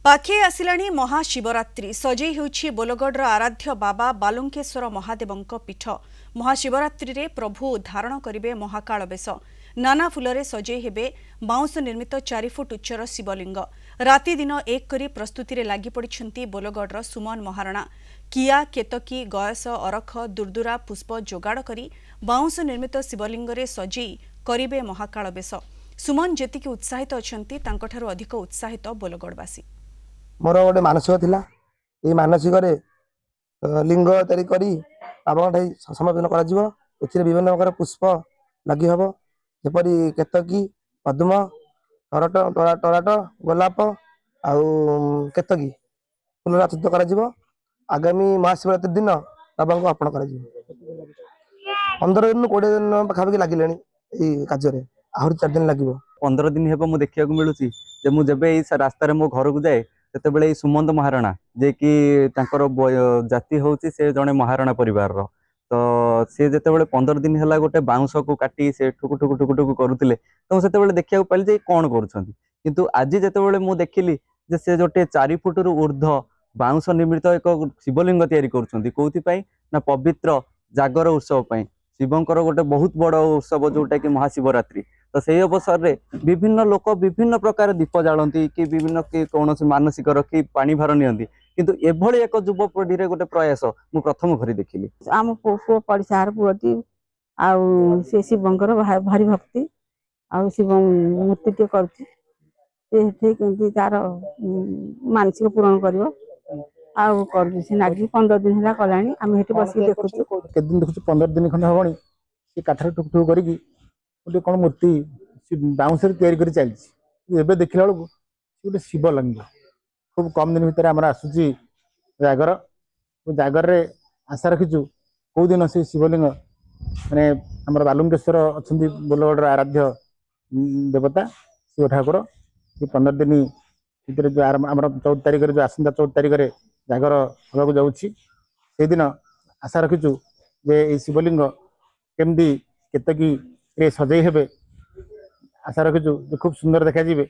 पाखे आसिलाणी महाशिवरात्रि सजई होउछि बोलगढ़ आराध्य बाबा बालुंकेश्वर महादेवंक पीठ। महाशिवरात्रि रे प्रभु धारण करिवे महाकाल बेश। नाना फुलरे सजई हेबे बाउंश निर्मित 4 फुट उच्चर शिवलिंग। राति दिन एक करी प्रस्तुति रे लागि पड़िछंती बोलगढ़ सुमन महाराणा। किया केतकी गयस अरख दुर्दुरा पुष्प जोगाड़ करी बाउंश निर्मित शिवलिंग रे सजई करिवे महाकाल बेश। सुमन जेतिकी उत्साहित अछंती तांकठारु अधिक उत्साहित बोलगढ़वासी। मोर गोटे मानसिक थिला ए मानसिक रे लिंग तैयारी करी बाबा समर्पण करा जिवो। एथिरे विभिन्न प्रकार पुष्प लागि हबो जेपरि केतकी पद्म टराट टराट गोलाप आउ केतकी फूल राचित करा जिवो। आगामी महाशिवरात्रि दिन बाबा को अर्पण करा जिवो। 15 दिन 20 दिन पाखापाखि लागिलेनी ए कार्य रे आहुरी 4 दिन लागिवो। 15 दिन हेब मु देखिया को मिलुची जे मु जेबे ए रास्ता रे मो घर को जाए तेबेले सुमंत महाराणा जे कि तांकर जाति होउची से जने महाराणा परिवार रो। तो से जेतेबेले 15 दिन हैला गोटे बाउंस को काटी से ठुकु ठुकु ठुकु ठुकु करूतिले तो सेतेबेले देखिया को पाइल जे कोन करूछंती। किंतु आज जेतेबेले मु देखिली जे से जोटे 4 फुट रु ऊर्ध्व बाउंस निर्मित एक शिवलिंग तयारी करूछंती। कोउथि पई ना पवित्र जागर उत्सव पई शिवंकर गोटे बहुत बड़ उत्सव जोटा कि महाशिवरात्रि। तो से अवसर रे विभिन्न लोक विभिन्न प्रकार दीप जालती कि विभिन्न कि कौन मानसिक रखी पानी भार नियंती। किंतु एभली एक युवपीढ़ी रे गोटे प्रयास मु प्रथम घरी देखिली। आम पु पड़िशार पुअती आउ से शिवंकर भारी भक्ति आउ शिव मूर्ति टे करछि से तार मानसिक पूरण करिवो आउ कर से नागी 15 दिन होला कलानी आम हेठी बसी देखुछु। के दिन देखुछु 15 दिन खंड हबणी से काठर टुक टुक करिकी गोटे कौन मूर्ति बाउंस तैयारी कर चलती। एबे देखला बेलू गोटे शिवलिंग खूब कम दिन भितर आमर आसूची जागर। जागर रे आशा रखीचु कौ दिन से शिवलिंग माने आमर बालुंकेश्वर अच्छा बोलगढ़ आराध्य देवता शिव ठाकुर 15 दिन भितर जो आमर 14 तारिख जो आसंता 14 तारिख जागर हवा जाऊँगी से दिन आशा रखीचु जे ये शिवलिंग केमती केतकी सजई हेबे आशा रखीचु खूब सुंदर देखा जीवे।